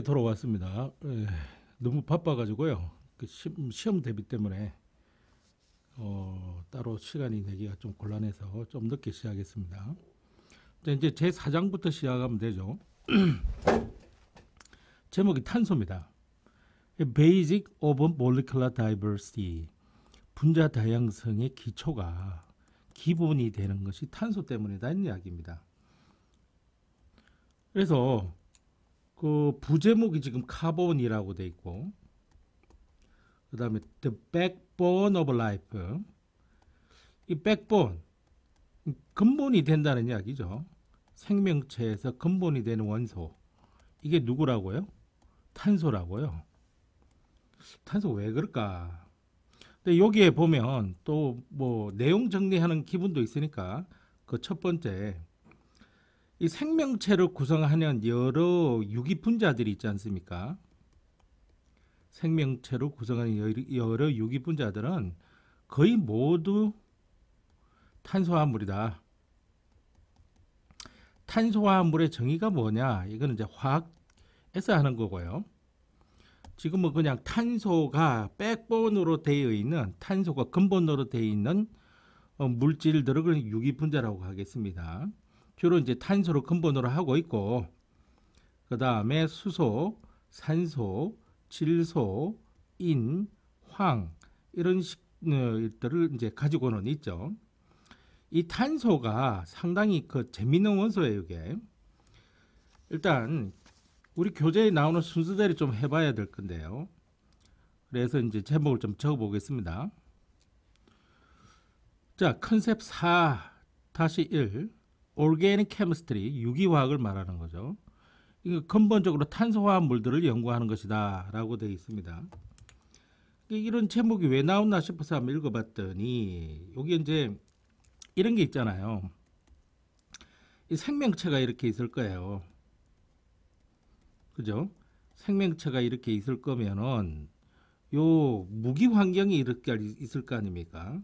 돌아왔습니다. 너무 바빠가지고요. 시험 대비 때문에 따로 시간이 내기가 좀 곤란해서 좀 늦게 시작했습니다. 이제 제 4장부터 시작하면 되죠. 제목이 탄소입니다. Basic of Molecular Diversity. 분자 다양성의 기초가 기본이 되는 것이 탄소 때문이라는 이야기입니다. 그래서 그 부제목이 지금 카본이라고 돼 있고, 그 다음에 the backbone of life. 이 backbone, 근본이 된다는 이야기죠. 생명체에서 근본이 되는 원소. 이게 누구라고요? 탄소라고요. 탄소 왜 그럴까? 근데 여기에 보면 또 뭐 내용 정리하는 기분도 있으니까 그 첫 번째, 이 생명체를 구성하는 여러 유기 분자들이 있지 않습니까? 생명체를 구성하는 여러 유기 분자들은 거의 모두 탄소화합물이다. 탄소화합물의 정의가 뭐냐? 이거는 이제 화학에서 하는 거고요. 지금은 그냥 탄소가 백본으로 되어 있는, 탄소가 근본으로 되어 있는 물질들을 유기 분자라고 하겠습니다. 주로 이제 탄소를 근본으로 하고 있고, 그 다음에 수소, 산소, 질소, 인, 황 이런 식들을 이제 가지고는 있죠. 이 탄소가 상당히 그 재밌는 원소예요. 이게 일단 우리 교재에 나오는 순서대로 좀 해봐야 될 건데요. 그래서 이제 제목을 좀 적어보겠습니다. 자, 컨셉 4-1 Organic Chemistry, 유기화학을 말하는 거죠. 이거 근본적으로 탄소화합물들을 연구하는 것이다 라고 되어 있습니다. 이런 제목이 왜 나왔나 싶어서 한번 읽어봤더니 여기 이제 이런 게 있잖아요. 이 생명체가 이렇게 있을 거예요. 그죠? 생명체가 이렇게 있을 거면은 요 무기 환경이 이렇게 있을 거 아닙니까?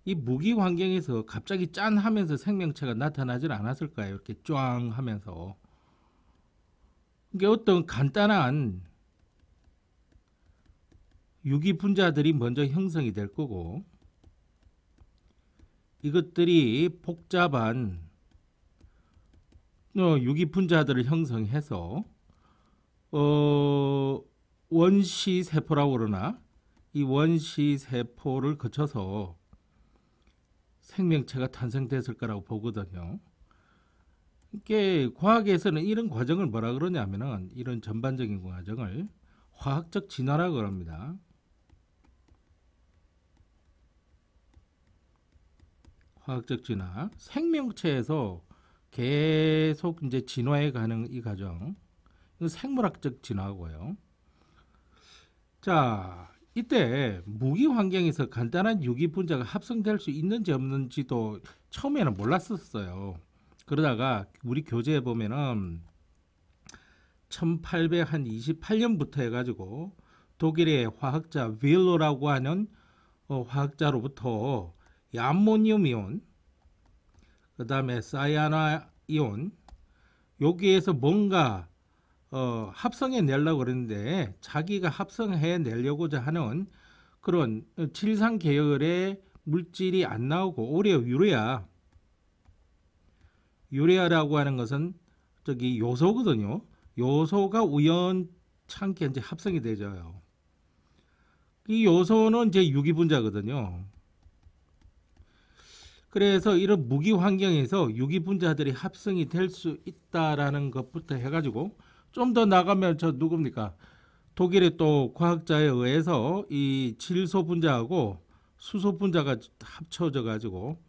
이 무기 환경에서 갑자기 짠 하면서 생명체가 나타나질 않았을까요? 이렇게 쫙 하면서. 이게 어떤 간단한 유기 분자들이 먼저 형성이 될 거고, 이것들이 복잡한 유기 분자들을 형성해서 원시 세포라고 그러나, 이 원시 세포를 거쳐서 생명체가 탄생됐을 거라고 보거든요. 이게 과학에서는 이런 과정을 뭐라 그러냐면은, 이런 전반적인 과정을 화학적 진화라고 합니다. 화학적 진화, 생명체에서 계속 이제 진화해 가는 이 과정, 이건 생물학적 진화고요. 자, 이때 무기 환경에서 간단한 유기 분자가 합성될 수 있는지 없는지도 처음에는 몰랐었어요. 그러다가 우리 교재에 보면은 1828년부터 해가지고 독일의 화학자 윌로라고 하는 화학자로부터 암모늄 이온, 그 다음에 사이아나 이온, 여기에서 뭔가 합성해 내려고 그랬는데 자기가 합성해 내려고자 하는 그런 칠산 계열의 물질이 안 나오고 오히려 유레아라고 하는 것은 저기 요소거든요. 요소가 우연찮게 이제 합성이 되죠. 이 요소는 이제 유기 분자거든요. 그래서 이런 무기 환경에서 유기 분자들이 합성이 될 수 있다라는 것부터 해가지고 좀 더 나가면 저 누굽니까? 독일의 또 과학자에 의해서 이 질소 분자하고 수소 분자가 합쳐져 가지고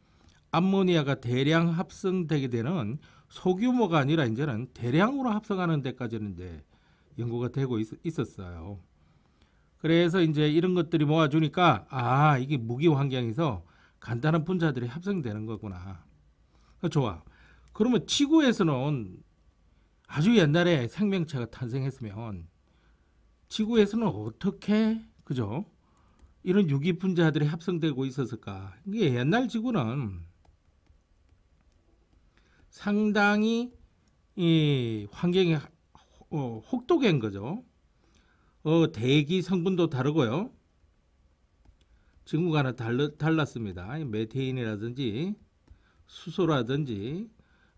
암모니아가 대량 합성되게 되는, 소규모가 아니라 이제는 대량으로 합성하는 데까지는 이제 연구가 되고 있었어요. 그래서 이제 이런 것들이 모아주니까 이게 무기 환경에서 간단한 분자들이 합성되는 거구나. 좋아. 그러면 지구에서는 아주 옛날에 생명체가 탄생했으면 지구에서는 어떻게, 그죠? 이런 유기 분자들이 합성되고 있었을까? 이게 옛날 지구는 상당히 이 환경이 혹독한 거죠. 대기 성분도 다르고요. 지금과는 달랐습니다. 메테인이라든지 수소라든지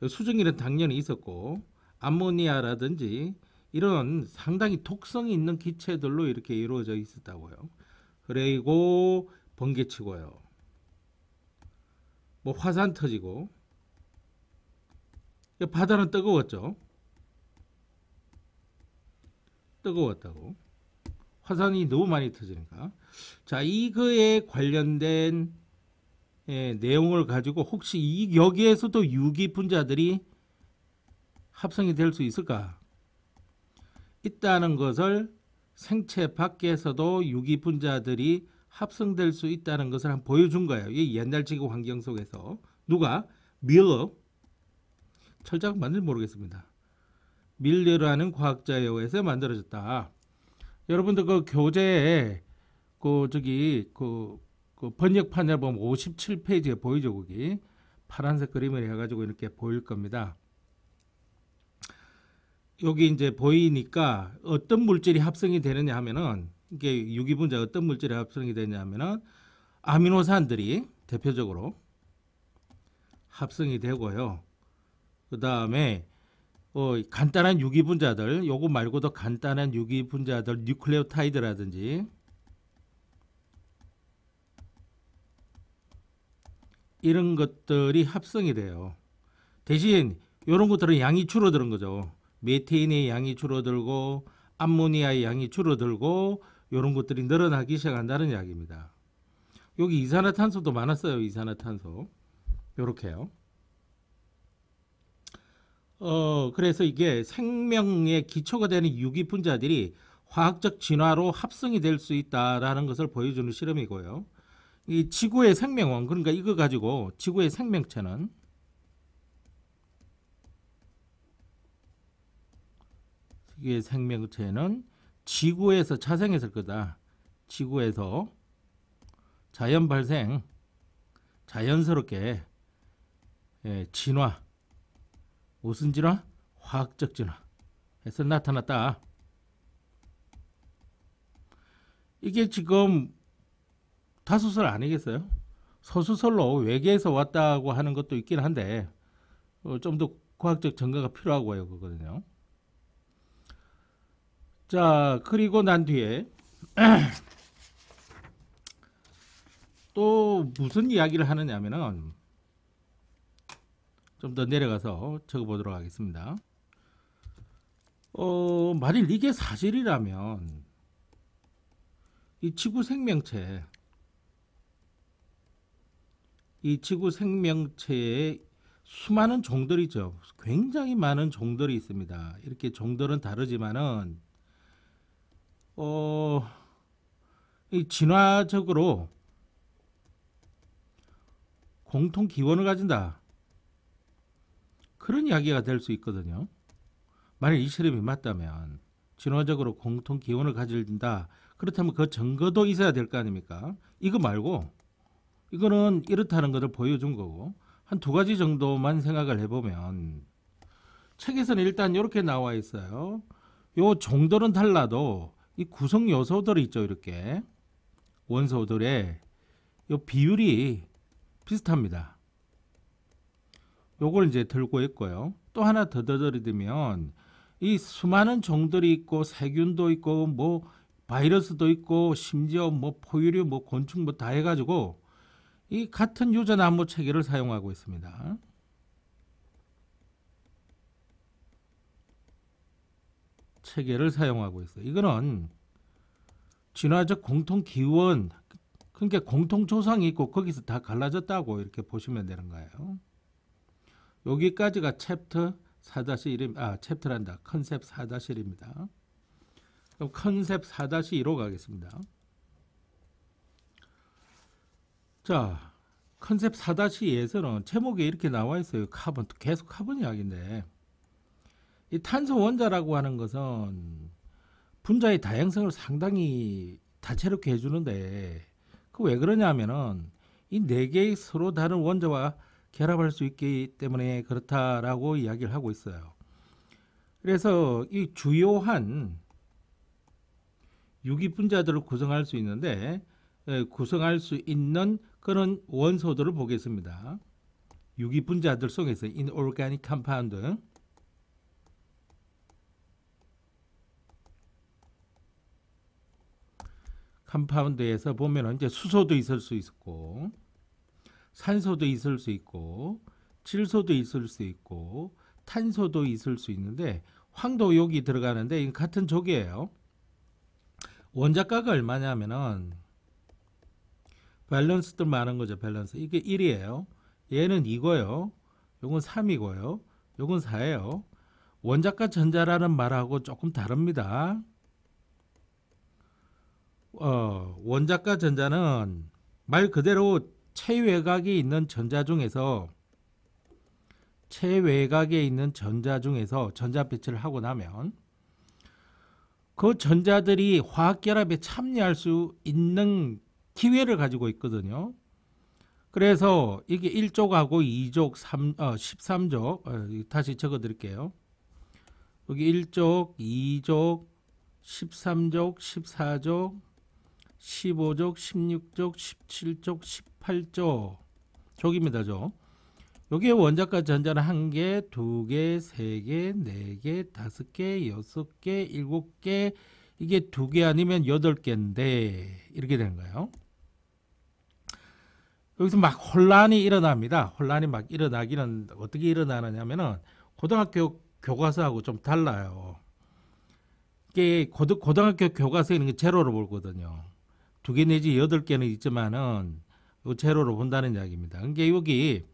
수증기는 당연히 있었고 암모니아라든지 이런 상당히 독성이 있는 기체들로 이렇게 이루어져 있었다고요. 그리고 번개치고요. 뭐 화산 터지고 바다는 뜨거웠죠. 뜨거웠다고. 화산이 너무 많이 터지니까. 자, 이거에 관련된 내용을 가지고 혹시 여기에서도 유기 분자들이 합성이 될 수 있을까? 있다는 것을 생체 밖에서도 유기 분자들이 합성될 수 있다는 것을 한번 보여준 거예요. 이 옛날 지구 환경 속에서. 누가? 밀러. 철자가 맞는지 모르겠습니다. 밀러라는 과학자에 의해서 만들어졌다. 여러분들 그 교재에 그 번역판을 보면 57페이지에 보이죠. 거기 파란색 그림을 해가지고 이렇게 보일 겁니다. 여기 이제 보이니까 어떤 물질이 합성이 되느냐 하면은 이게 유기분자 어떤 물질이 합성이 되냐 하면은 아미노산들이 대표적으로 합성이 되고요. 그 다음에 간단한 유기분자들, 요거 말고도 간단한 유기분자들, 뉴클레오타이드라든지 이런 것들이 합성이 돼요. 대신 이런 것들은 양이 줄어드는 거죠. 메테인의 양이 줄어들고 암모니아의 양이 줄어들고 이런 것들이 늘어나기 시작한다는 이야기입니다. 여기 이산화탄소도 많았어요. 이산화탄소. 요렇게요. 그래서 이게 생명의 기초가 되는 유기 분자들이 화학적 진화로 합성이 될 수 있다라는 것을 보여주는 실험이고요. 이 지구의 생명원, 그러니까 이거 가지고 지구의 생명체는 지구에서 자생했을 거다. 지구에서 자연 발생, 자연스럽게 진화, 무슨 진화? 화학적 진화에서 나타났다. 이게 지금 다수설 아니겠어요? 소수설로 외계에서 왔다고 하는 것도 있긴 한데 좀 더 과학적 증거가 필요하고 해요. 그거든요. 자, 그리고 난 뒤에 또 무슨 이야기를 하느냐 하면은 좀 더 내려가서 적어보도록 하겠습니다. 만일 이게 사실이라면 이 지구 생명체에 수많은 종들이 있죠. 굉장히 많은 종들이 있습니다. 이렇게 종들은 다르지만은 이 진화적으로 공통 기원을 가진다. 그런 이야기가 될 수 있거든요. 만약 이 실험이 맞다면 진화적으로 공통 기원을 가진다. 그렇다면 그 증거도 있어야 될 거 아닙니까? 이거 말고 이거는 이렇다는 것을 보여준 거고 한 두 가지 정도만 생각을 해보면 책에서는 일단 이렇게 나와 있어요. 요 종들은 달라도 이 구성 요소들이 있죠. 이렇게 원소들의 요 비율이 비슷합니다. 요걸 이제 들고 있고요. 또 하나 더 들이대면 이 수많은 종들이 있고 세균도 있고 뭐 바이러스도 있고 심지어 뭐 포유류 뭐 곤충 뭐 다 해가지고 이 같은 유전암호 체계를 사용하고 있습니다. 체계를 사용하고 있어요. 이거는 진화적 공통 기원, 그러니까 공통 조상이 있고 거기서 다 갈라졌다고 이렇게 보시면 되는 거예요. 여기까지가 챕터 4-1, 챕터란다. 컨셉 4-1입니다. 그럼 컨셉 4-2로 가겠습니다. 자, 컨셉 4-2에서는 제목에 이렇게 나와 있어요. 카본, 계속 카본 이야기인데 이 탄소 원자라고 하는 것은 분자의 다양성을 상당히 다채롭게 해주는데 그 왜 그러냐면은 이 네 개의 서로 다른 원자와 결합할 수 있기 때문에 그렇다라고 이야기를 하고 있어요. 그래서 이 주요한 유기분자들을 구성할 수 있는데 구성할 수 있는 그런 원소들을 보겠습니다. 유기분자들 속에서 inorganic compound 컴파운드에서 보면 이제 수소도 있을 수 있고 산소도 있을 수 있고 질소도 있을 수 있고 탄소도 있을 수 있는데 황도 여기 들어가는데 이건 같은 족이에요. 원자가가 얼마냐면은 밸런스들 많은 거죠. 밸런스 이게 1이에요. 얘는 2고요. 요건 3이고요. 요건 4예요. 원자가 전자라는 말하고 조금 다릅니다. 원자가 전자는 말 그대로 체외곽에 있는 전자 중에서 전자 배치를 하고 나면 그 전자들이 화학결합에 참여할 수 있는 기회를 가지고 있거든요. 그래서 이게 1족하고 2족, 13족 다시 적어 드릴게요. 여기 1족, 2족, 13족, 14족, 15족, 16족, 17족, 18족 족입니다. 족. 여기에 원자가 전자는 1개, 2개, 3개, 4개, 5개, 6개, 7개 이게 2개 아니면 8개인데 이렇게 되는 거예요. 여기서 막 혼란이 일어납니다. 혼란이 막 일어나기는 어떻게 일어나느냐면은 고등학교 교과서하고 좀 달라요. 이게 고등학교 교과서에는 제로로 보거든요. 2개 내지 8개는 있지만은 제로로 본다는 이야기입니다. 그러니까 여기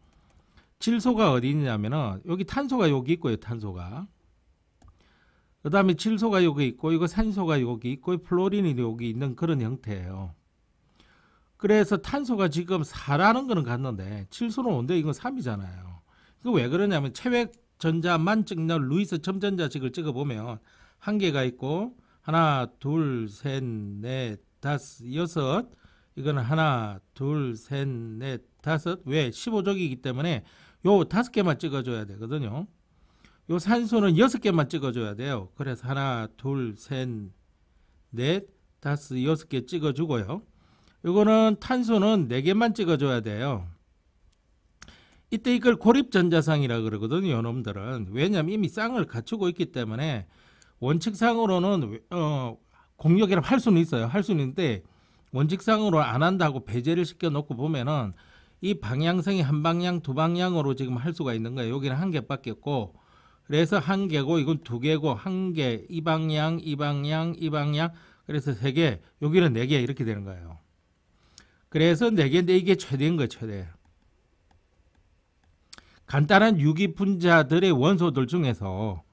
질소가 어디 있냐면은 여기 탄소가 여기 있고요. 탄소가. 그 다음에 질소가 여기 있고 이거 산소가 여기 있고 플로린이 여기 있는 그런 형태예요. 그래서 탄소가 지금 4라는 거는 같는데 질소는 온데 이건 3이잖아요. 이거 왜 그러냐면 체외 전자만 찍는 루이스 첨전자식을 찍어보면 1개가 있고 하나, 둘, 셋, 넷, 다섯, 여섯 이거는 하나, 둘, 셋, 넷, 다섯 왜? 15족이기 때문에 요 5개만 찍어줘야 되거든요. 요 산소는 6개만 찍어줘야 돼요. 그래서 하나, 둘, 셋, 넷, 다섯, 6개 찍어주고요. 요거는 탄소는 4개만 찍어줘야 돼요. 이때 이걸 고립전자상이라 그러거든요. 요놈들은. 왜냐면 이미 쌍을 갖추고 있기 때문에 원칙상으로는 공력이라 할 수는 있어요. 할 수는 있는데 원칙상으로 안 한다고 배제를 시켜놓고 보면은 이 방향성이 한 방향, 두 방향으로 지금 할 수가 있는 거예요. 여기는 1개밖에 없고 그래서 1개고 이건 2개고 1개, 이 방향, 이 방향, 이 방향 그래서 3개, 여기는 4개 이렇게 되는 거예요. 그래서 4개인데 이게 최대인 거예요. 최대. 간단한 유기분자들의 원소들 중에서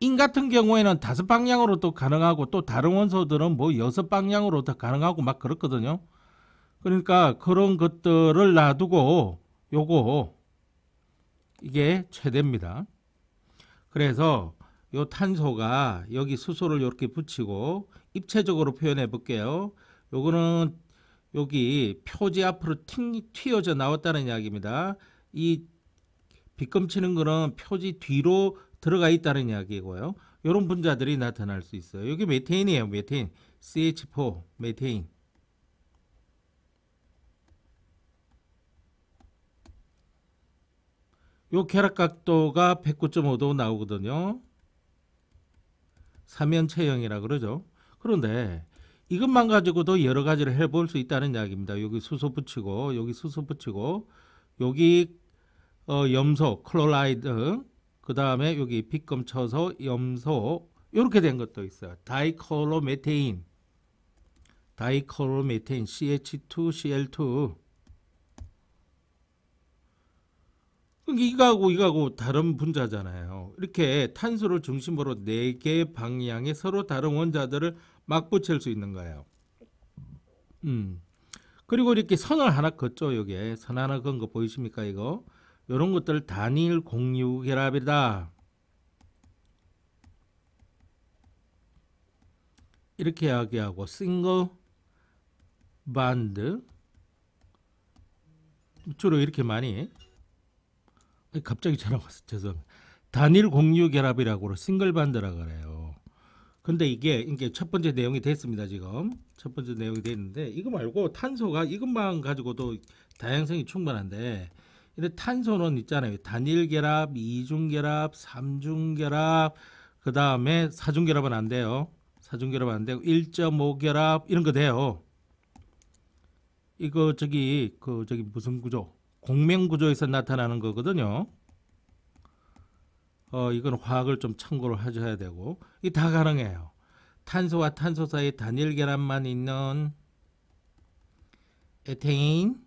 인 같은 경우에는 5방향으로도 가능하고 또 다른 원소들은 뭐 6방향으로도 가능하고 막 그렇거든요. 그러니까 그런 것들을 놔두고 요거 이게 최대입니다. 그래서 요 탄소가 여기 수소를 이렇게 붙이고 입체적으로 표현해 볼게요. 요거는 여기 표지 앞으로 튀어져 나왔다는 이야기입니다. 이 빗금치는 거는 표지 뒤로 들어가 있다는 이야기고요. 이런 분자들이 나타날 수 있어요. 여기 메테인이에요. 메테인. CH4 메테인. 요 쾌락각도가 109.5도 나오거든요. 삼연체형이라 그러죠. 그런데 이것만 가지고도 여러 가지를 해볼 수 있다는 이야기입니다. 여기 수소 붙이고 여기 수소 붙이고 여기 염소 클로라이드 그 다음에 여기 빗금 쳐서 염소 이렇게 된 것도 있어요. 다이클로메테인 CH2CL2 이거하고 다른 분자잖아요. 이렇게 탄소를 중심으로 4개 방향에 서로 다른 원자들을 막 붙일 수 있는 거예요. 그리고 이렇게 선을 하나 긋죠. 여기에 선 하나 그은 거 보이십니까? 이거 이런 것들 단일 공유 결합이다. 이렇게 이야기하고 싱글 반드 주로 이렇게 많이 갑자기 전화 왔어. 죄송합니다. 단일 공유 결합이라고 싱글 반드라 그래요. 근데 이게 첫 번째 내용이 됐습니다. 지금 첫 번째 내용이 됐는데 이거 말고 탄소가 이것만 가지고도 다양성이 충분한데, 근데 탄소는 있잖아요. 단일 결합, 이중 결합, 삼중 결합, 그 다음에 사중 결합은 안 돼요. 사중 결합 안 되고 1.5 결합 이런 거 돼요. 이거 저기 무슨 구조? 공명 구조에서 나타나는 거거든요. 이건 화학을 좀 참고를 하셔야 되고, 이 다 가능해요. 탄소와 탄소 사이 단일 결합만 있는 에테인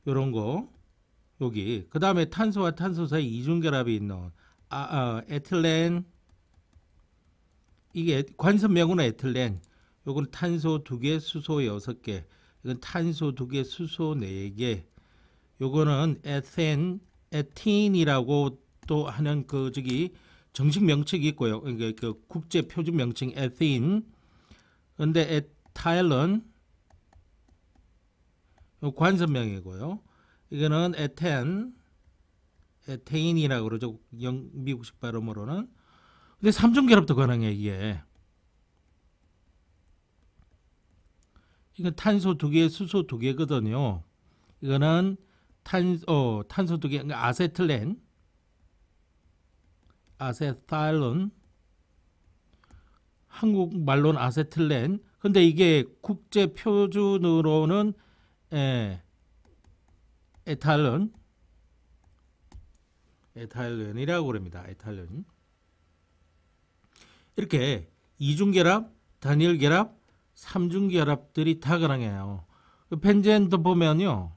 요런 거 여기, 그 다음에 탄소와 탄소 사이 이중 결합이 있는 에틸렌, 이게 관습명은 에틸렌. 요건 탄소 2개, 수소 6개. 이건 탄소 2개, 수소 4개. 요거는 에틴이라고 또 하는 정식 명칭이 있고요. 그러니까 그 국제 표준 명칭 에틴. 근데 에타일론 요 관습명이고요. 이거는 에테인이라고 그러죠. 미국식 발음으로는. 근데 삼중 결합도 가능해 이게. 이건 탄소 2개, 수소 2개거든요. 이거는 탄소 2개, 그러니까 아세틸렌, 아세타일론, 한국말로는 아세틸렌. 근데 이게 국제 표준으로는 에타일론이라고 그럽니다. 에타일론. 이렇게 이중 결합, 단일 결합, 삼중 결합들이 다 가능해요. 벤젠도 보면요.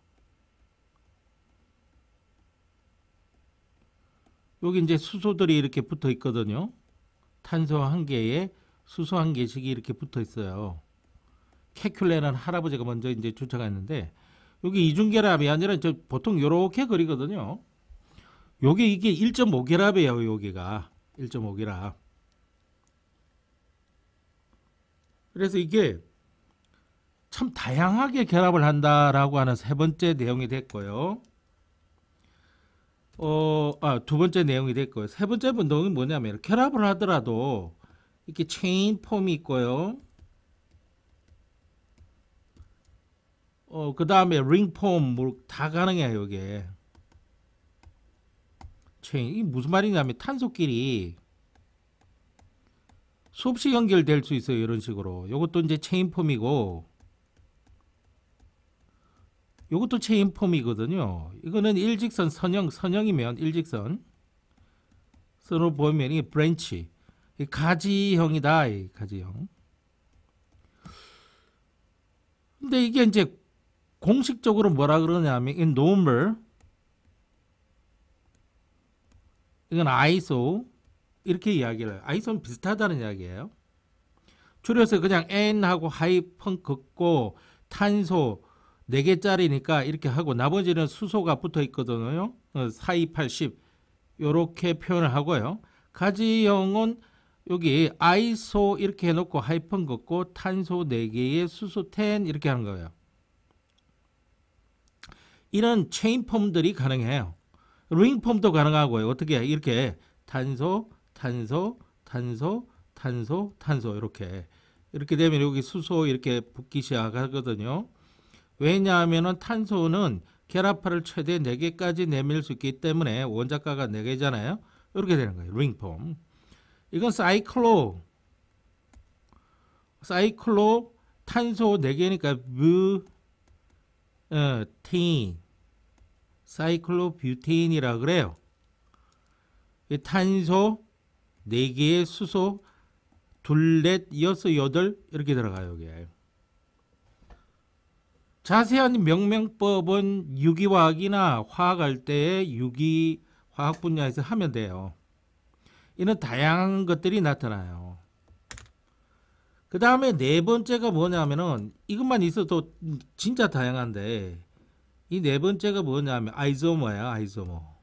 여기 이제 수소들이 이렇게 붙어 있거든요. 탄소 한 개에 수소 한 개씩이 이렇게 붙어 있어요. 케큘레는 할아버지가 먼저 이제 주장했는데, 여기 이중 결합이 아니라 보통 이렇게 그리거든요. 이게 1.5 결합이에요. 여기가 1.5 결합. 그래서 이게 참 다양하게 결합을 한다라고 하는 세 번째 내용이 됐고요. 두 번째 내용이 됐고요. 세 번째 내용이 뭐냐면, 결합을 하더라도 이렇게 체인 폼이 있고요. 그 다음에 링 폼 다 가능해요. 이게 체인, 이게 무슨 말이냐면 탄소끼리 수없이 연결될 수 있어요. 이런 식으로. 이것도 이제 체인 폼이고, 이것도 체인 폼이거든요. 이거는 일직선 선형이면 일직선 선으로 보면 이게 브랜치, 가지형이다. 가지형. 근데 이게 이제 공식적으로 뭐라 그러냐면 이 normal, 이건 아이소 이렇게 이야기를 해요. 아이소는 비슷하다는 이야기예요. 줄여서 그냥 N하고 하이픈 긋고 탄소 4개짜리니까 이렇게 하고, 나머지는 수소가 붙어 있거든요. 4280 이렇게 표현을 하고요. 가지형은 여기 아이소 이렇게 해놓고 하이픈 긋고 탄소 4개에 수소 10 이렇게 하는 거예요. 이런 체인 폼들이 가능해요. 링 폼도 가능하고요. 어떻게 이렇게 탄소, 탄소, 탄소, 탄소, 탄소 이렇게 되면 여기 수소 이렇게 붙기 시작하거든요. 왜냐하면 탄소는 결합파를 최대 4개까지 내밀 수 있기 때문에 원자가가 4개잖아요. 이렇게 되는 거예요. 링 폼. 이건 사이클로 탄소 4개니까 뷰테인, 사이클로뷰테인이라 그래요. 탄소 4개에 수소 둘, 넷, 여섯, 여덟 이렇게 들어가요. 여기에. 자세한 명명법은 유기화학이나 화학할 때 유기화학 분야에서 하면 돼요. 이런 다양한 것들이 나타나요. 그 다음에 네 번째가 뭐냐면은, 이것만 있어도 진짜 다양한데, 이 네 번째가 뭐냐면 아이소머야. 아이소머.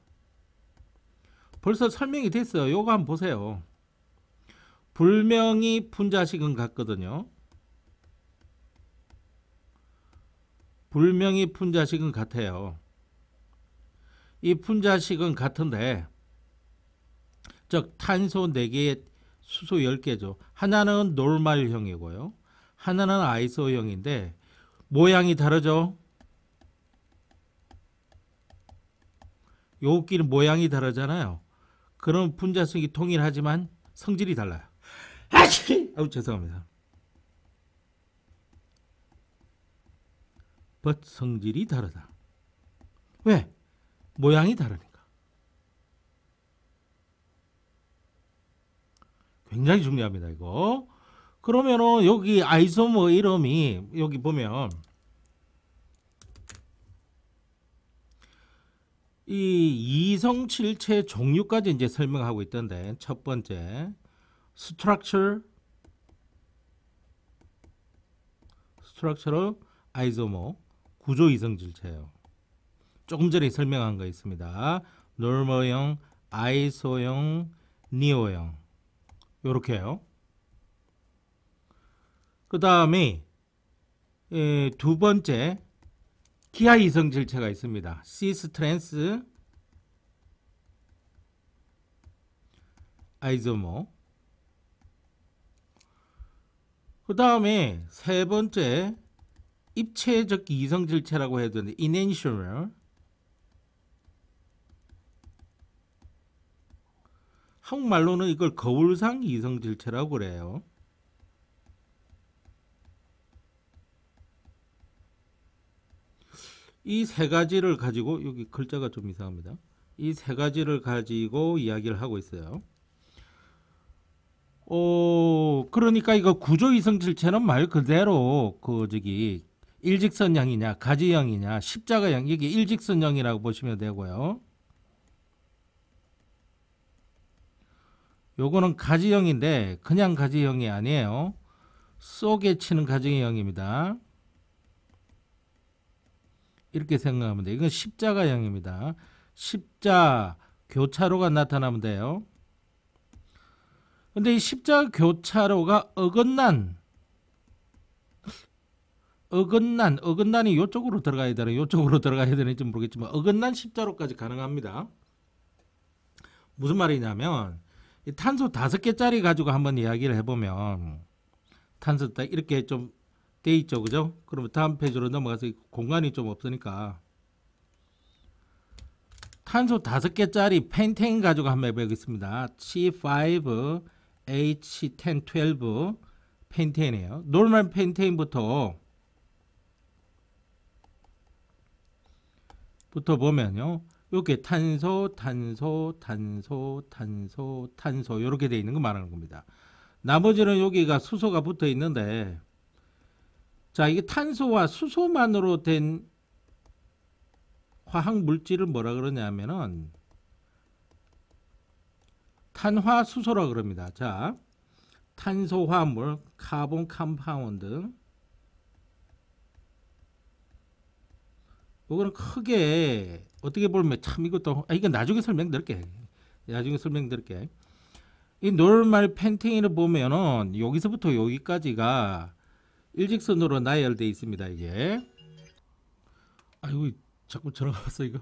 벌써 설명이 됐어요. 요거 한번 보세요. 불명이 분자식은 같거든요. 불명이 분자식은 같아요. 이 분자식은 같은데 즉 탄소 4개에 수소 10개죠. 하나는 노멀형이고요. 하나는 아이소형인데 모양이 다르죠. 요끼리 모양이 다르잖아요. 그럼 분자성이 동일하지만 성질이 달라요. 아우 죄송합니다. but 성질이 다르다. 왜? 모양이 다르니까. 굉장히 중요합니다, 이거. 그러면은 여기 아이소모 이름이 여기 보면 이 이성질체 종류까지 이제 설명하고 있던데 첫 번째 structural 아이소모 구조 이성질체예요. 조금 전에 설명한 거 있습니다. 노멀형, 아이소형, 니오형 요렇게요. 그 다음에 두 번째 기하 이성질체가 있습니다. 시스트랜스 아이소모. 그 다음에 세 번째 입체적 이성질체라고 해야 되는데 이넨셔널. 한국말로는 이걸 거울상 이성질체라고 그래요. 이 세 가지를 가지고 여기 글자가 좀 이상합니다. 이 세 가지를 가지고 이야기를 하고 있어요. 그러니까 이거 구조 이성질체는 말 그대로 그 저기 일직선형이냐 가지형이냐 십자가형 이게 일직선형이라고 보시면 되고요. 요거는 가지형인데 그냥 가지형이 아니에요. 쏘개 치는 가지형입니다. 이렇게 생각하면 돼요. 이건 십자가형입니다. 십자 교차로가 나타나면 돼요. 근데 이 십자 교차로가 어긋난이 이쪽으로 들어가야 되나 이쪽으로 들어가야 되는지 모르겠지만 어긋난 십자로까지 가능합니다. 무슨 말이냐면 이 탄소 5개짜리 가지고 한번 이야기를 해보면 탄소 딱 이렇게 좀 돼 있죠, 그죠? 그러면 다음 페이지로 넘어가서 공간이 좀 없으니까 탄소 5개짜리 펜테인 가지고 한번 해보겠습니다. C5H1012 펜테인이에요. 노멀 펜테인부터 보면요. 이렇게 탄소 이렇게 돼 있는 거 말하는 겁니다. 나머지는 여기가 수소가 붙어 있는데 자, 이게 탄소와 수소만으로 된 화학 물질을 뭐라 그러냐면은 탄화수소라 그럽니다. 자, 탄소화합물 카본 컴파운드 이거는 크게 어떻게 보면 참 이것도 이거 나중에 설명드릴게. 이 노멀 펜테인을 보면은 여기서부터 여기까지가 일직선으로 나열되어 있습니다. 이게 아이고 자꾸 전화가 왔어 이거.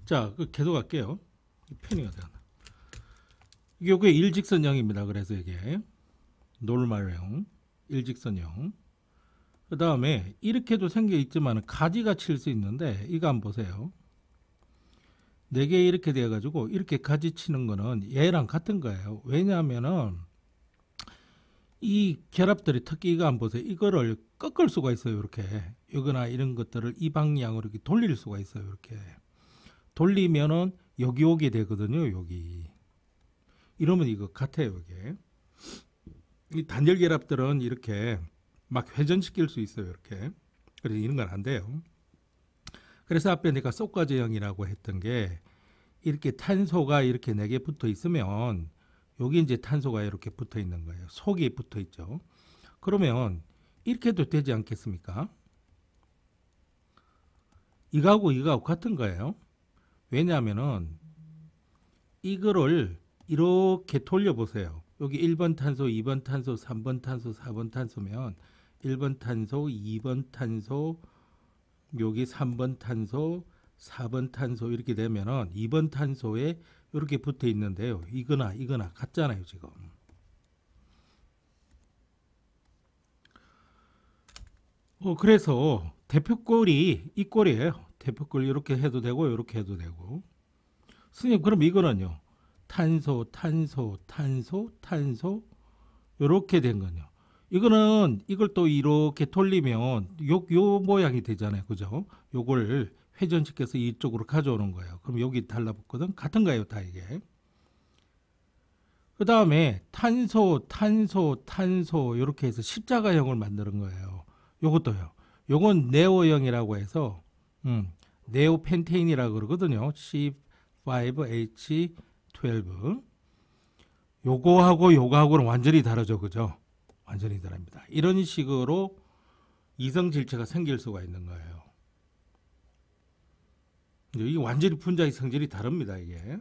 자, 계속 할게요. 펜이 어디 갔나? 이게 일직선형입니다. 그래서 이게 노멀형, 일직선형. 그 다음에 이렇게도 생겨 있지만 가지가 칠 수 있는데 이거 한번 보세요. 4개 이렇게 돼 가지고 이렇게 가지 치는 거는 얘랑 같은 거예요. 왜냐하면은 이 결합들이 특히 이거 한번 보세요. 이거를 꺾을 수가 있어요. 이렇게 이거나 이런 것들을 이 방향으로 이렇게 돌릴 수가 있어요. 이렇게 돌리면은 여기 오게 되거든요. 여기 이러면 이거 같아요. 이게 이 단열 결합들은 이렇게 막 회전시킬 수 있어요. 이렇게 그래서 이런 건 안 돼요. 그래서 앞에 내가 쏙가제형이라고 했던 게 이렇게 탄소가 이렇게 4개 붙어 있으면 여기 이제 탄소가 이렇게 붙어 있는 거예요. 속이 붙어 있죠. 그러면 이렇게도 되지 않겠습니까? 이거하고 같은 거예요. 왜냐하면은 이거를 이렇게 돌려보세요. 여기 1번 탄소, 2번 탄소, 3번 탄소, 4번 탄소면 1번 탄소, 2번 탄소, 여기 3번 탄소, 4번 탄소 이렇게 되면은 2번 탄소에 이렇게 붙어 있는데요. 이거나 같잖아요, 지금. 그래서 대표꼴이 이 꼴이에요. 대표꼴 이렇게 해도 되고 이렇게 해도 되고. 선생님, 그럼 이거는요. 탄소, 탄소, 탄소, 탄소 이렇게 된 거요. 이거는 이걸 또 이렇게 돌리면 요 모양이 되잖아요. 그죠? 요걸 회전시켜서 이쪽으로 가져오는 거예요. 그럼 여기 달라붙거든. 같은가요, 다 이게? 그 다음에 탄소, 탄소, 탄소 이렇게 해서 십자가형을 만드는 거예요. 요것도요. 요건 네오형이라고 해서 네오펜테인이라고 그러거든요. C5H12. 요거하고 요거하고는 완전히 다르죠. 그죠? 완전히 다릅니다. 이런 식으로 이성질체가 생길 수가 있는 거예요. 이게 완전히 분자의 성질이 다릅니다. 이게.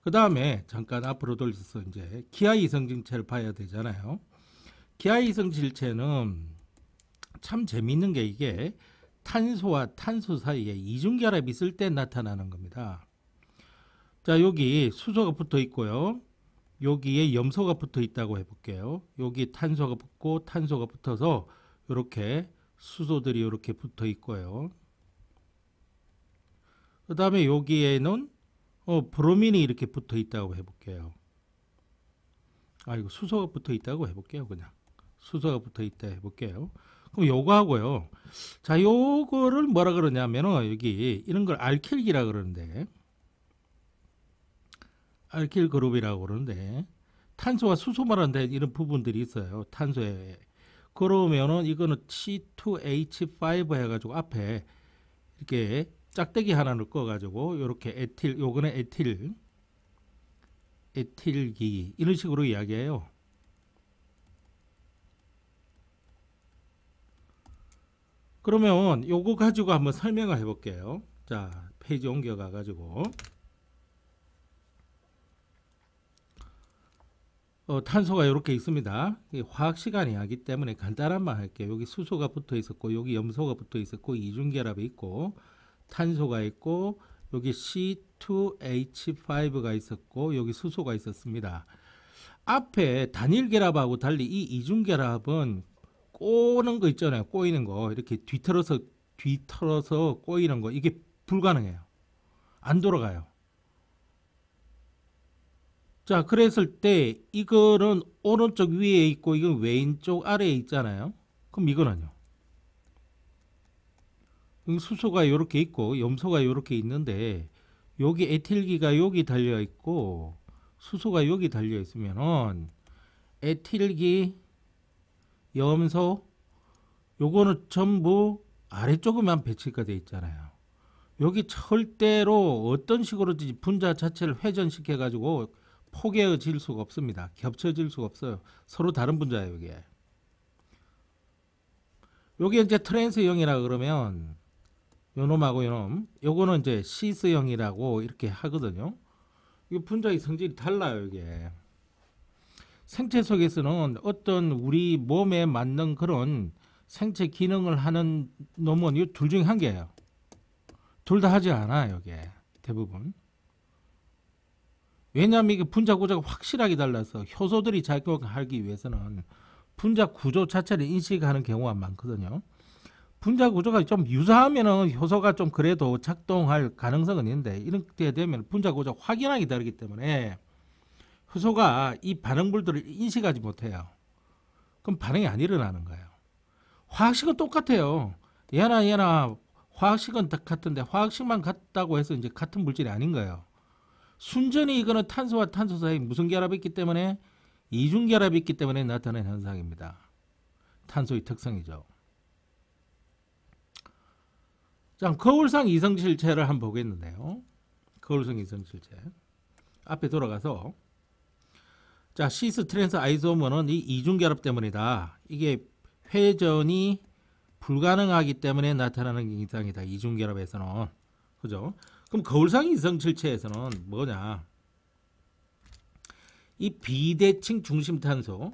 그 다음에 잠깐 앞으로 돌려서 이제 기하 이성질체를 봐야 되잖아요. 기하 이성질체는 참 재미있는 게 이게 탄소와 탄소 사이에 이중결합이 있을 때 나타나는 겁니다. 자, 여기 수소가 붙어 있고요. 여기에 염소가 붙어 있다고 해볼게요. 여기 탄소가 붙고 탄소가 붙어서 이렇게 수소들이 이렇게 붙어 있고요. 그 다음에 여기에는 브로민이 이렇게 붙어 있다고 해볼게요. 이거 수소가 붙어 있다고 해볼게요. 그냥 수소가 붙어 있다 해볼게요. 그럼 요거 하고요. 자, 요거를 뭐라 그러냐면은 여기 이런 걸 알킬기라 그러는데, 알킬 그룹이라고 그러는데 탄소와 수소만 한데 이런 부분들이 있어요. 탄소에. 그러면은 이거는 C2H5 해가지고 앞에 이렇게 짝대기 하나를 꺼가지고 이렇게 에틸, 요거는 에틸기 이런 식으로 이야기해요. 그러면 요거 가지고 한번 설명을 해볼게요. 자, 페이지 옮겨가 가지고 탄소가 이렇게 있습니다. 화학 시간이 하기 때문에 간단한 말 할게요. 여기 수소가 붙어 있었고 여기 염소가 붙어 있었고 이중결합이 있고 탄소가 있고 여기 C2H5가 있었고 여기 수소가 있었습니다. 앞에 단일 결합하고 달리 이 이중결합은 꼬는 거 있잖아요. 꼬이는 거 이렇게 뒤틀어서 꼬이는 거 이게 불가능해요. 안 돌아가요. 자, 그랬을 때 이거는 오른쪽 위에 있고 이건 왼쪽 아래에 있잖아요. 그럼 이거는요. 수소가 이렇게 있고 염소가 이렇게 있는데 여기 에틸기가 여기 달려 있고 수소가 여기 달려 있으면은 에틸기, 염소 요거는 전부 아래쪽에만 배치가 돼 있잖아요. 여기 절대로 어떤 식으로든지 분자 자체를 회전시켜 가지고 포개질 수가 없습니다. 겹쳐질 수가 없어요. 서로 다른 분자예요, 이게. 요게 이제 트랜스형이라 그러면 요놈하고 요놈, 요거는 이제 시스형이라고 이렇게 하거든요. 이 분자의 성질이 달라요, 이게. 생체 속에서는 어떤 우리 몸에 맞는 그런 생체 기능을 하는 놈은 이 둘 중에 한 개예요. 둘 다 하지 않아요, 이게. 대부분. 왜냐하면 이게 분자 구조가 확실하게 달라서 효소들이 작용하기 위해서는 분자 구조 자체를 인식하는 경우가 많거든요. 분자 구조가 좀 유사하면은 효소가 좀 그래도 작동할 가능성은 있는데 이렇게 되면 분자 구조가 확연하게 다르기 때문에 효소가 이 반응물들을 인식하지 못해요. 그럼 반응이 안 일어나는 거예요. 화학식은 똑같아요. 얘나 화학식은 같은데 화학식만 같다고 해서 이제 같은 물질이 아닌 거예요. 순전히 이거는 탄소와 탄소 사이 무슨 결합이 있기 때문에 이중 결합이 있기 때문에 나타나는 현상입니다. 탄소의 특성이죠. 자, 거울상 이성실체를 한번 보겠는데요. 거울상 이성실체. 앞에 돌아가서 자, 시스 트랜스 아이소머는 이 이중 결합 때문이다. 이게 회전이 불가능하기 때문에 나타나는 현상이다. 이중 결합에서는. 그죠? 그럼 거울상 이성실체에서는 뭐냐? 이 비대칭 중심 탄소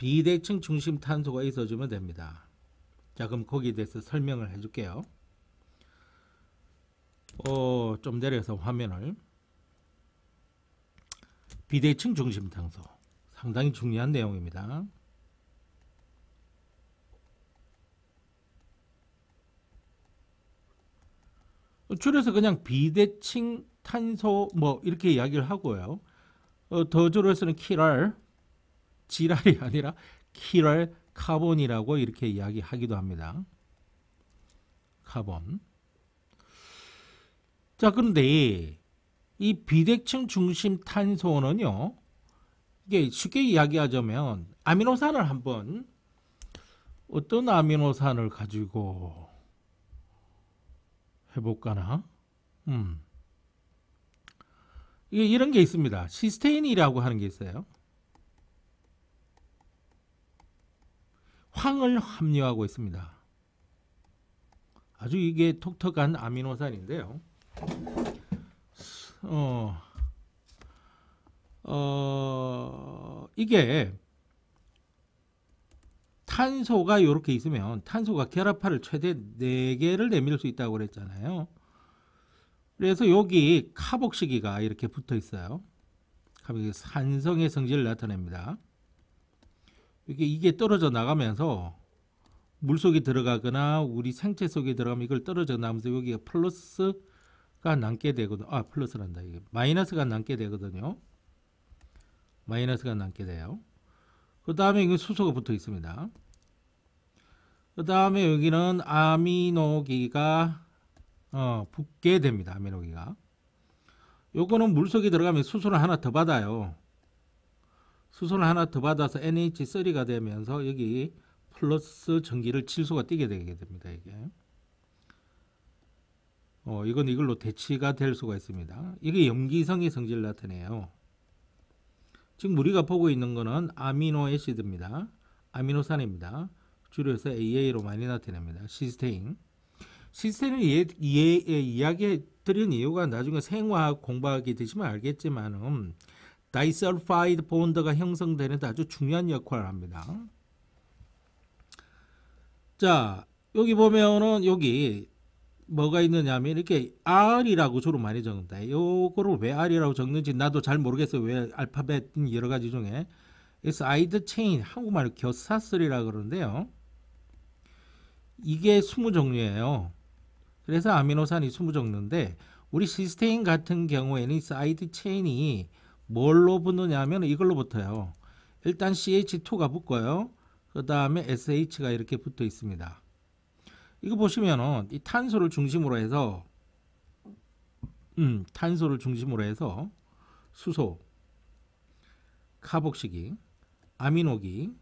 비대칭 중심 탄소가 있어주면 됩니다. 자, 그럼 거기에 대해서 설명을 해줄게요. 좀 내려서 화면을. 비대칭 중심 탄소 상당히 중요한 내용입니다. 줄여서 그냥 비대칭 탄소 뭐 이렇게 이야기를 하고요. 더 줄여서는 키랄, 지랄이 아니라 키랄 카본이라고 이렇게 이야기하기도 합니다. 카본. 자, 그런데 이 비대칭 중심 탄소는요, 이게 쉽게 이야기하자면 아미노산을 한번 어떤 아미노산을 가지고 해볼까나? 이게 이런 게 있습니다. 시스테인이라고 하는 게 있어요. 황을 함유하고 있습니다. 아주 이게 독특한 아미노산인데요. 이게 탄소가 이렇게 있으면 탄소가 결합하를 최대 4개를 내밀 수 있다고 그랬잖아요. 그래서 여기 카복시기가 이렇게 붙어 있어요. 산성의 성질을 나타냅니다. 이게 떨어져 나가면서 물속에 들어가거나 우리 생체 속에 들어가면 이걸 떨어져 나가면서 여기가 플러스가 남게 되거든요. 플러스란다. 이게 마이너스가 남게 되거든요. 마이너스가 남게 돼요. 그 다음에 여기 수소가 붙어 있습니다. 그 다음에 여기는 아미노기가 붙게 됩니다. 아미노기가. 요거는 물속에 들어가면 수소를 하나 더 받아요. 수소를 하나 더 받아서 NH3가 되면서 여기 플러스 전기를 질소가 띄게 되게 됩니다. 이게. 이건 이걸로 대치가 될 수가 있습니다. 이게 염기성의 성질을 나타내요. 지금 우리가 보고 있는 거는 아미노애시드입니다. 아미노산입니다. 줄여서 AA로 많이 나타냅니다. 시스테인. 시스테인을 이야기해 드린 이유가 나중에 생화학 공부하게 되시면 알겠지만 다이설파이드 본드가 형성되는 데 아주 중요한 역할을 합니다. 자, 여기 보면은 여기 뭐가 있느냐면 이렇게 R이라고 주로 많이 적는다. 요거를 왜 R이라고 적는지 나도 잘 모르겠어요. 왜 알파벳 여러 가지 중에 사이드 체인, 한국말로 겨사슬이라 그러는데요. 이게 20종류예요. 그래서 아미노산이 20종류인데 우리 시스테인 같은 경우에는 사이드 체인이 뭘로 붙느냐 하면 이걸로 붙어요. 일단 CH2가 붙고요. 그 다음에 SH가 이렇게 붙어 있습니다. 이거 보시면은 이 탄소를 중심으로 해서 수소, 카복시기, 아미노기,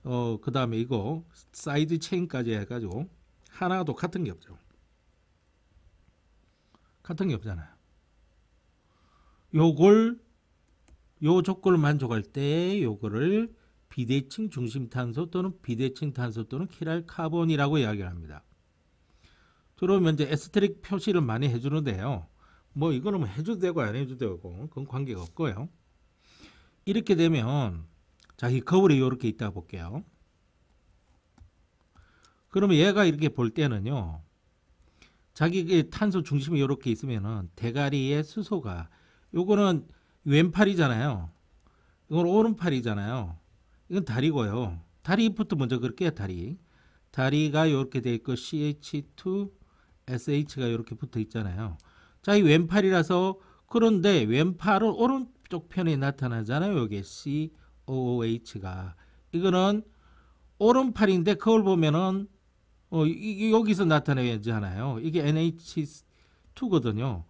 그 다음에 이거 사이드 체인까지 해가지고 하나도 같은 게 없죠. 같은 게 없잖아요. 요 조건을 만족할 때 요거를 비대칭 중심탄소 또는 비대칭 탄소 또는 키랄 카본이라고 이야기를 합니다. 그러면 이제 에스테릭 표시를 많이 해주는데요. 뭐 이거는 해줘도 되고 안 해줘도 되고 그건 관계가 없고요. 이렇게 되면 자기 거울이 이렇게 있다 볼게요. 그러면 얘가 이렇게 볼 때는요. 자기 탄소 중심이 이렇게 있으면은 대가리에 수소가 요거는 왼팔이잖아요. 이건 오른팔이잖아요. 이건 다리고요. 다리부터 먼저 그럴게요. 다리가 이렇게 돼 있고 CH2, SH가 이렇게 붙어 있잖아요. 자, 이 왼팔이라서 그런데 왼팔은 오른쪽 편에 나타나잖아요. 여기 COOH가 이거는 오른팔인데 그걸 보면은 여기서 나타나잖아요. 이게 NH2거든요.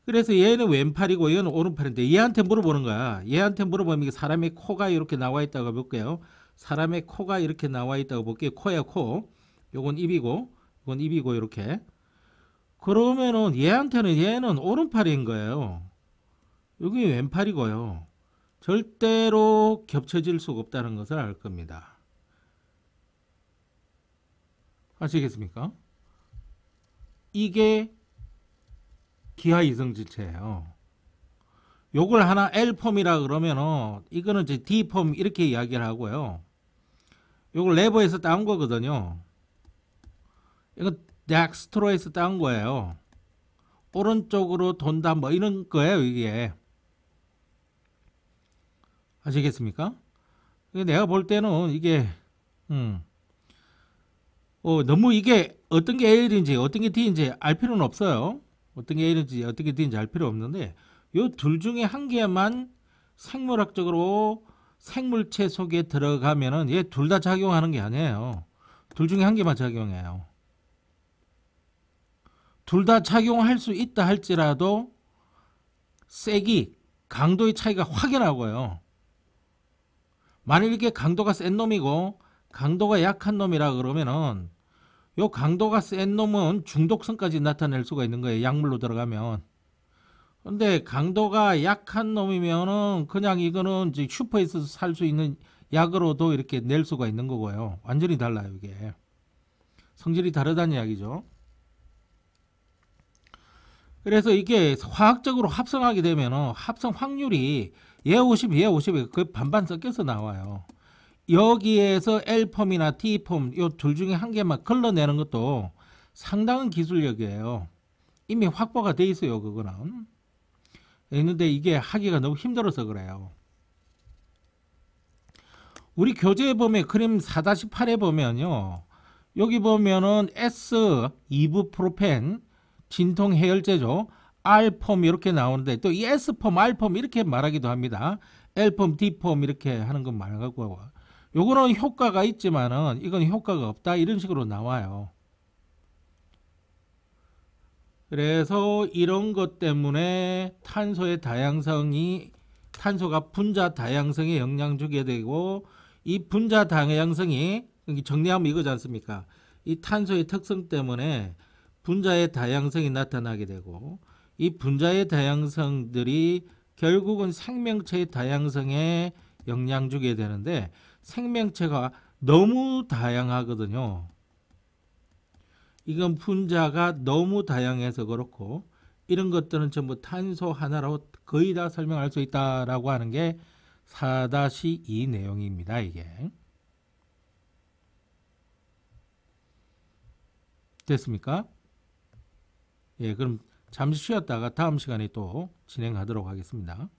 그래서 얘는 왼팔이고 얘는 오른팔인데 얘한테 물어보는 거야. 얘한테 물어보면 이게 사람의 코가 이렇게 나와 있다고 볼게요. 사람의 코가 이렇게 나와 있다고 볼게요. 코야 코. 요건 입이고 이건 입이고 이렇게. 그러면은 얘는 오른팔인 거예요. 여기 왼팔이고요. 절대로 겹쳐질 수가 없다는 것을 알 겁니다. 아시겠습니까? 이게 기하 이성질체예요. 요걸 하나 L폼이라 그러면은 이거는 이제 D폼 이렇게 이야기를 하고요. 요거 레버에서 따온 거거든요. 이거 덱스트로에서 따온 거예요. 오른쪽으로 돈다 뭐 이런 거예요, 이게. 아시겠습니까? 내가 볼 때는 이게 너무 이게 어떤 게 L인지 어떤 게 D인지 알 필요는 없어요. 어떤 게 L인지 어떤 게 D인지 알 필요 없는데 요 둘 중에 한 개만 생물학적으로 생물체 속에 들어가면은 얘 둘 다 작용하는 게 아니에요. 둘 중에 한 개만 작용해요. 둘 다 작용할 수 있다 할지라도 세기, 강도의 차이가 확연하고요. 만일 이게 강도가 센 놈이고 강도가 약한 놈이라 그러면은 요 강도가 센 놈은 중독성까지 나타낼 수가 있는 거예요. 약물로 들어가면. 근데 강도가 약한 놈이면은 그냥 이거는 이제 슈퍼에서 살 수 있는 약으로도 이렇게 낼 수가 있는 거고요. 완전히 달라요, 이게. 성질이 다르다는 이야기죠. 그래서 이게 화학적으로 합성하게 되면은 합성 확률이 얘 50, 얘 50이 그 반반 섞여서 나와요. 여기에서 L폼이나 T폼 요 둘 중에 한 개만 걸러내는 것도 상당한 기술력이에요. 이미 확보가 돼 있어요, 그거는. 있는데 이게 하기가 너무 힘들어서 그래요. 우리 교재에 보면 그림 4-8에 보면요. 여기 보면은 S 2부프로펜 진통 해열제죠. R폼 이렇게 나오는데 또 이 S폼, R폼 이렇게 말하기도 합니다. L폼, D폼 이렇게 하는 건 말하고 요거는 효과가 있지만은 이건 효과가 없다 이런 식으로 나와요. 그래서 이런 것 때문에 탄소의 다양성이 탄소가 분자 다양성에 영향 주게 되고 이 분자 다양성이 여기 정리하면 이거지 않습니까? 이 탄소의 특성 때문에 분자의 다양성이 나타나게 되고 이 분자의 다양성들이 결국은 생명체의 다양성에 영향 주게 되는데 생명체가 너무 다양하거든요. 이건 분자가 너무 다양해서 그렇고 이런 것들은 전부 탄소 하나로 거의 다 설명할 수 있다라고 하는 게 4-2 내용입니다. 이게 됐습니까? 예, 그럼 잠시 쉬었다가 다음 시간에 또 진행하도록 하겠습니다.